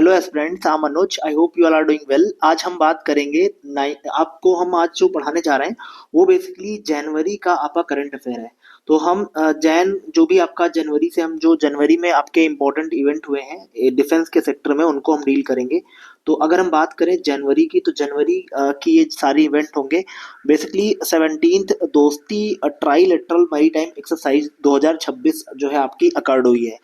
Hello aspirants, I am Anuj. I hope you all are doing well. आज हम बात करेंगे आपको हम आज जो पढ़ाने जा रहे हैं वो बेसिकली जनवरी का आपका करंट अफेयर है। तो हम जो भी आपका जनवरी से हम जो जनवरी में आपके इम्पोर्टेंट इवेंट हुए हैं डिफेंस के सेक्टर में उनको हम डील करेंगे। तो अगर हम बात करें जनवरी की तो जनवरी की ये सारी इवेंट होंगे। बेसिकली 17th दोस्ती ट्राईलेटरल मैरीटाइम एक्सरसाइज 2026 जो है आपकी अकॉर्ड हुई है।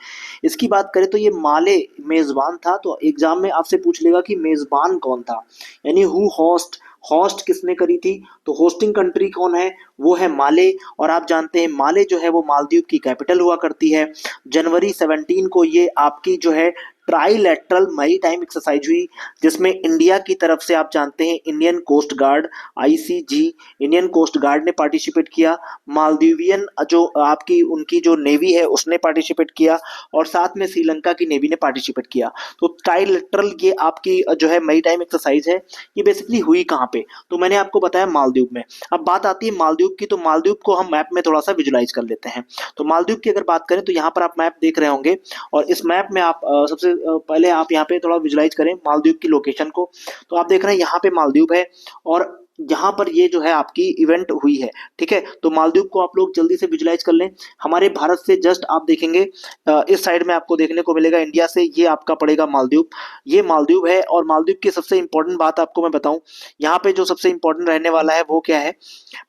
इसकी बात करें तो ये माले मेजबान था। तो एग्जाम में आपसे पूछ लेगा कि मेजबान कौन था, यानी हु होस्ट, होस्ट किसने करी थी। तो होस्टिंग कंट्री कौन है, वो है माले। और आप जानते हैं माले जो है वो मालदीव की कैपिटल हुआ करती है। जनवरी 17 को ये आपकी जो है ट्राईलैटरल मैरीटाइम एक्सरसाइज हुई, जिसमें इंडिया की तरफ से आप जानते हैं Indian coast guard ICG, Indian coast guard ने पार्टिसिपेट किया। मालदीवियन जो आपकी उनकी जो नेवी है उसने पार्टिसिपेट किया, और साथ में श्रीलंका की नेवी ने पार्टिसिपेट किया। तो ट्राईलैटरल ये आपकी जो है मैरीटाइम एक्सरसाइज है, ये बेसिकली हुई कहाँ पे, तो मैंने आपको बताया मालदीव में। अब बात आती है मालदीव की, तो मालदीव को हम मैप में थोड़ा सा विजुलाइज कर लेते हैं। तो मालदीव की अगर बात करें तो यहाँ पर आप मैप देख रहे होंगे, और इस मैप में आप सबसे पहले आप यहाँ पे थोड़ा विजुलाइज करें मालदीव की लोकेशन को। तो आप देख रहे हैं यहाँ पे मालदीव है, और यहाँ पर ये जो है आपकी इवेंट हुई है। ठीक है, तो मालदीव को आप लोग जल्दी से विजुलाइज कर लें। हमारे भारत से जस्ट आप देखेंगे इस साइड में आपको देखने को मिलेगा इंडिया से, ये आपका पड़ेगा मालदीव। ये मालदीव है, और मालदीव की सबसे इंपॉर्टेंट बात आपको मैं बताऊं, यहाँ पे जो सबसे इंपॉर्टेंट रहने वाला है वो क्या है,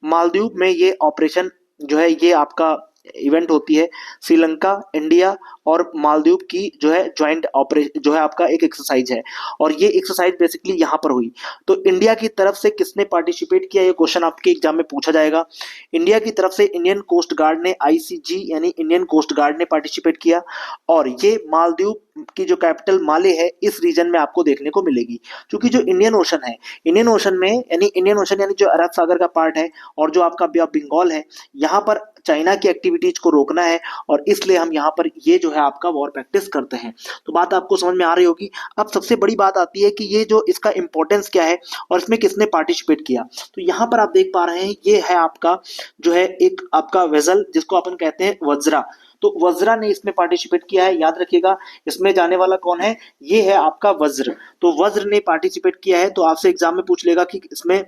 मालदीव में ये ऑपरेशन जो है ये आपका इवेंट होती है। श्रीलंका, इंडिया और मालदीव की जो है ज्वाइंट ऑपरेशन जो है आपका एक एक्सरसाइज है, और ये एक्सरसाइज बेसिकली यहाँ पर हुई। तो इंडिया की तरफ से किसने पार्टिसिपेट किया, ये क्वेश्चन आपके एग्जाम में पूछा जाएगा। इंडिया की तरफ से इंडियन कोस्ट गार्ड ने, आईसीजी यानी इंडियन कोस्ट गार्ड ने पार्टिसिपेट किया, और ये मालदीव की जो कैपिटल माले है इस रीजन में आपको देखने को मिलेगी। क्योंकि जो इंडियन ओशन है, इंडियन ओशन में इंडियन ओशन यानी जो अरब सागर का पार्ट है और जो आपका बे ऑफ बंगाल है, यहाँ पर चाइना की एक्टिविटीज को रोकना है, और इसलिए हम यहाँ पर ये जो है आपका वॉर प्रैक्टिस करते हैं। तो बात आपको समझ में आ रही होगी। अब सबसे बड़ी बात आती है कि ये जो इसका इंपॉर्टेंस क्या है और इसमें किसने पार्टिसिपेट किया। तो यहाँ पर आप देख पा रहे हैं ये है आपका जो है एक आपका वेसल, जिसको अपन कहते हैं वज्रा। तो वज्रा ने इसमें पार्टिसिपेट किया है, याद रखिएगा। इसमें जाने वाला कौन है, ये है आपका वज्र। तो वज्र ने पार्टिसिपेट किया है। तो आपसे एग्जाम में पूछ लेगा कि इसमें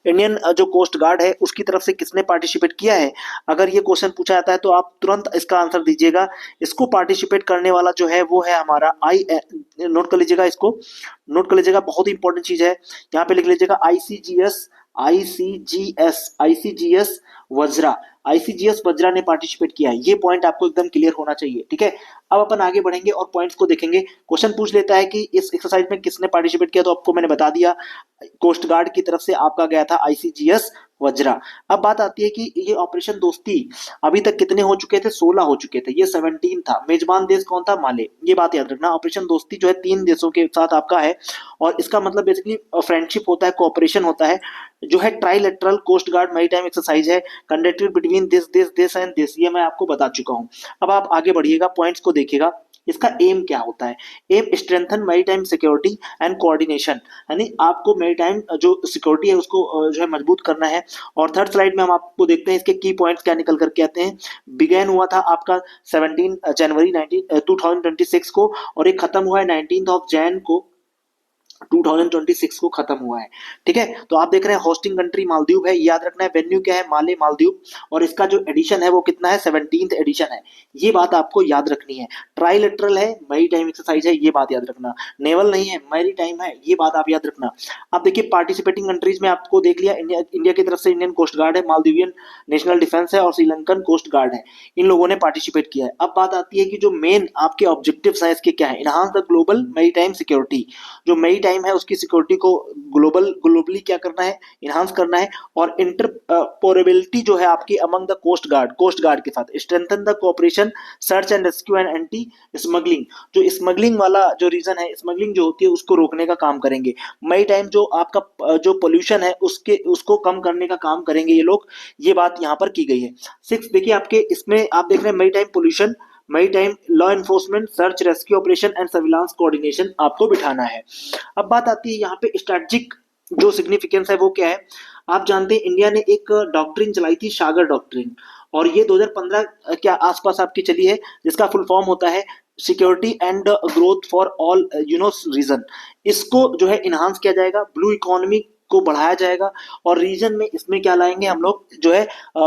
इंडियन जो कोस्ट गार्ड है उसकी तरफ से किसने पार्टिसिपेट किया है। अगर ये क्वेश्चन पूछा जाता है तो आप तुरंत इसका आंसर दीजिएगा। इसको पार्टिसिपेट करने वाला जो है वो है हमारा नोट कर लीजिएगा, इसको नोट कर लीजिएगा, बहुत ही इंपॉर्टेंट चीज है। यहाँ पे लिख लीजिएगा ICGS, ICGS, ICGS Vajra, ICGS Vajra ने पार्टिसिपेट किया है। ये पॉइंट आपको एकदम क्लियर होना चाहिए। ठीक है, अब अपन आगे बढ़ेंगे और पॉइंट्स को देखेंगे। क्वेश्चन पूछ लेता है कि इस एक्सरसाइज में किसने पार्टिसिपेट किया, तो आपको मैंने बता दिया कोस्ट गार्ड की तरफ से आपका गया था आईसीजीएस वज्रा। अब बात आती है कि ये ऑपरेशन दोस्ती अभी तक कितने हो चुके थे, 16 हो चुके थे। ये 17 था। मेजबान देश कौन था, माले। ये बात याद रखना। ऑपरेशन दोस्ती जो है 3 देशों के साथ आपका है, और इसका मतलब बेसिकली फ्रेंडशिप होता है, कोऑपरेशन होता है। जो है trilateral coast guard maritime exercise है, conducted between this and this. ये मैं आपको बता चुका हूँ। अब आप आगे बढ़िएगा, पॉइंट्स को देखिएगा। इसका एम क्या होता है, M strengthen maritime security and coordination, यानी आपको मैरीटाइम जो सिक्योरिटी है उसको जो है मजबूत करना है। और थर्ड स्लाइड में हम आपको देखते हैं इसके की पॉइंट्स क्या निकल करके आते हैं। बिगेन हुआ था आपका 17 जनवरी 2026 को, और ये खत्म हुआ है 19 ऑफ जैन को 2026 को खत्म हुआ है। ठीक है, तो आप देख रहे हैं होस्टिंग कंट्री मालदीव है, याद रखना है। वेन्यू क्या है, माले मालदीव, और इसका जो एडिशन है वो कितना है, 17th एडिशन है। ये बात आपको याद रखनी है। ट्राईलेटरल है, मैरीटाइम एक्सरसाइज है, ये बात याद रखना। नेवल नहीं है, मैरीटाइम है, ये बात आप याद रखना। अब देखिए पार्टिसिपेटिंग कंट्रीज में आपको देख लिया, इंडिया की तरफ से इंडियन कोस्ट गार्ड है, मालदीवियन नेशनल डिफेंस है, और श्रीलंकन कोस्ट गार्ड है। इन लोगों ने पार्टिसिपेट किया है। अब बात आती है कि जो मेन आपके ऑब्जेक्टिव्स हैं इसके क्या है, enhance the global maritime security. जो मैरीटाइम है उसकी सिक्योरिटी को ग्लोबली क्या करना है, इनहांस करना है। और इंटरपोरेबिलिटी जो है आपकी अमंग द कोस्ट गार्ड के साथ। Strengthen the cooperation, search and rescue and anti smuggling. जो स्मगलिंग वाला जो रीजन है, स्मगलिंग जो होती है उसको रोकने का काम करेंगे। मई टाइम जो आपका जो पोल्यूशन है उसको कम करने का काम करेंगे ये लोग। ये बात यहाँ पर की गई है। 6 देखिए आपके इसमें आप देख रहे हैं maritime pollution, maritime law enforcement, search rescue operation and surveillance coordination आपको बिठाना है। अब बात आती है यहाँ पे स्ट्रेटजिक जो सिग्निफिकेंस है वो क्या है। आप जानते हैं इंडिया ने एक डॉक्ट्रिन चलाई थी, सागर डॉक्ट्रिन, और ये 2015 के आसपास आपकी चली है, जिसका फुल फॉर्म होता है security and growth for all region, इसको जो है इन्हांस किया जाएगा, ब्लू इकोनॉमी को बढ़ाया जाएगा, और रीजन में इसमें क्या लाएंगे हम लोग जो है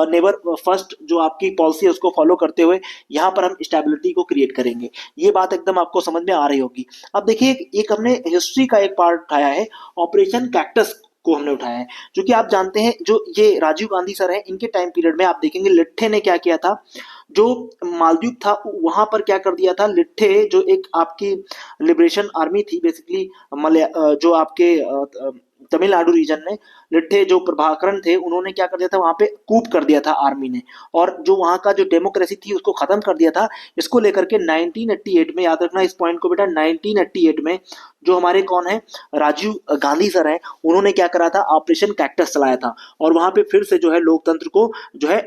नेबर फर्स्ट जो आपकी पॉलिसी है उसको फॉलो करते हुए यहाँ पर हम स्टेबिलिटी को क्रिएट करेंगे। ये बात एकदम आपको समझ में आ रही होगी। अब देखिए एक हमने हिस्ट्री का एक पार्ट उठाया है, ऑपरेशन कैक्टस को हमने उठाया है। जो कि आप जानते हैं जो ये राजीव गांधी सर हैं, इनके टाइम पीरियड में आप देखेंगे लिट्ठे ने क्या किया था, जो मालदीव था वहां पर क्या कर दिया था लिट्ठे, जो एक आपकी लिबरेशन आर्मी थी बेसिकली, जो आपके तमिलनाडु रीजन में लिट्ठे जो प्रभाकरण थे उन्होंने क्या कर दिया था वहां पे कूप कर दिया था आर्मी ने, और जो वहां का जो डेमोक्रेसी थी उसको खत्म कर दिया था। इसको लेकर के 1988 में, याद रखना इस पॉइंट को बेटा, 1988 में जो हमारे कौन है राजीव गांधी सर हैं, उन्होंने क्या करा था ऑपरेशन कैक्टस चलाया था, और वहां पे फिर से जो है लोकतंत्र को जो है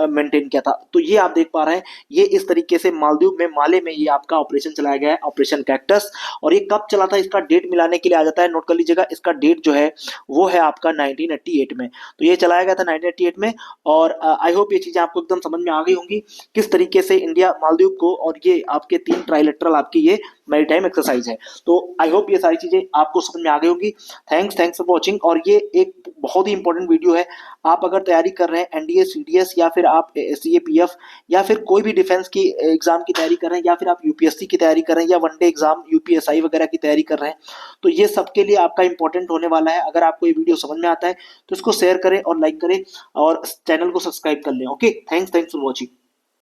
मेंटेन किया था। तो ये आप देख पा रहे हैं, ये इस तरीके से मालदीव में माले में ये आपका ऑपरेशन चलाया गया है, ऑपरेशन कैक्टस। और ये कब चला था इसका डेट मिलाने के लिए आ जाता है, नोट कर लीजिएगा, इसका डेट जो है वो है आपका 1988 में। तो ये चलाया गया था 1988 में, और आई होप ये चीजें आपको एकदम समझ में आ गई होंगी किस तरीके से इंडिया मालदीव को, और ये आपके 3 ट्राइलेटरल आपकी ये मैरीटाइम एक्सरसाइज है। तो आई होप ये सारी चीजें आपको समझ में आ गई होंगी। Thanks for watching. और ये एक बहुत ही इंपॉर्टेंट वीडियो है, आप अगर तैयारी कर रहे हैं एनडीए सीडीएस, या फिर आप सीएपीएफ, या फिर कोई भी डिफेंस की एग्जाम की तैयारी कर रहे हैं, या फिर आप यूपीएससी की तैयारी कर रहे हैं, या वनडे एग्जाम यूपीएसआई वगैरह की तैयारी कर रहे हैं, तो ये सबके लिए आपका इंपॉर्टेंट होने वाला है। अगर आपको ये वीडियो समझ में आता है तो इसको शेयर करें और लाइक करें, और चैनल को सब्सक्राइब कर लें। Okay, thanks for watching.